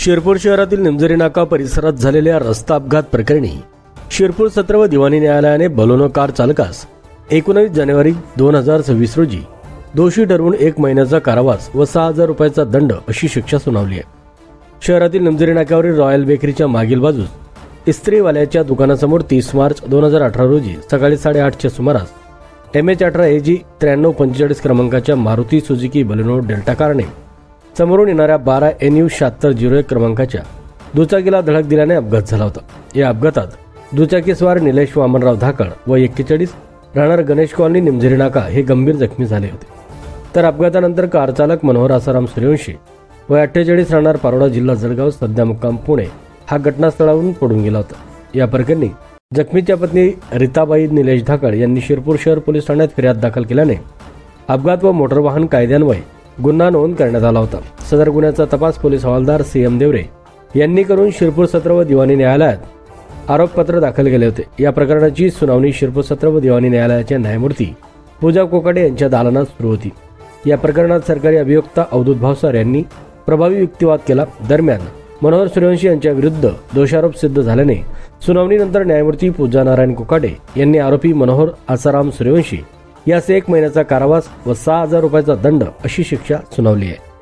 शिरपूर शहरातील निमजरी नाका परिसरात झालेल्या रस्ता अपघात प्रकरणी शिरपूर सत्र व दिवाणी न्यायालयाने बलोनो कार चालकास 19 जानेवारी 2026 रोजी दोषी ठरवून 1 महिन्याचा कारावास व 6,000 रुपयाचा दंड अशी शिक्षा सुनावली आहे। शहरातील निमजरी नाक्यावरील रॉयल बेकरीच्या मागील बाजूस इस्त्रीवाल्याच्या दुकानासमोर 30 मार्च 2018 रोजी सकाळी 8:30च्या सुमारास MH18 AG 9345 क्रमांकाच्या मारुती सुझुकी बलेनो डेल्टा कारने समोरून येणाऱ्या 12 NU 7601 क्रमांकाच्या दुचाकीला धडक दिल्याने अपघात झाला होता। या अपघातात दुचाकीस्वार निलेश वामनराव धाकड व 41 राहणार गणेश कॉलनी निमजरी नाका हे गंभीर जखमी झाले होते। तर अपघातानंतर कार चालक मनोहर आसाराम सूर्यवंशी व 48 राहणार पारोडा जिल्हा जळगाव सध्या मुक्काम पुणे हा घटनास्थळावरून पडून गेला होता। या प्रकरणी जखमीच्या पत्नी रीताबाई निलेश धाकड यांनी शिरपूर शहर पोलीस ठाण्यात फिर्याद दाखल केल्याने अपघात व मोटर वाहन कायद्यान्वये गुन्हा नोंद करण्यात आला होता। सदर गुन्ह्याचा तपास पोलीस हवालदार CM देवरे यांनी करून शिरपूर सत्र व दिवाणी न्यायालयात आरोपपत्र दाखल केले होते। या प्रकरणाची सुनावणी शिरपूर सत्र व दिवाणी न्यायालयाच्या न्यायमूर्ती पूजा कोकाटे यांच्या दालनात सुरू होती। या प्रकरणात सरकारी अभियोक्ता अवधूत भावसार यांनी प्रभावी युक्तिवाद केला। दरम्यान मनोहर सूर्यवंशी यांच्या विरुद्ध दोषारोप सिद्ध झाल्याने सुनावणीनंतर न्यायमूर्ती पूजा नारायण कोकाटे यांनी आरोपी मनोहर आसाराम सूर्यवंशी यास 1 महिन्याचा कारावास व 6,000 रुपयाचा दंड अशी शिक्षा सुनावली आहे।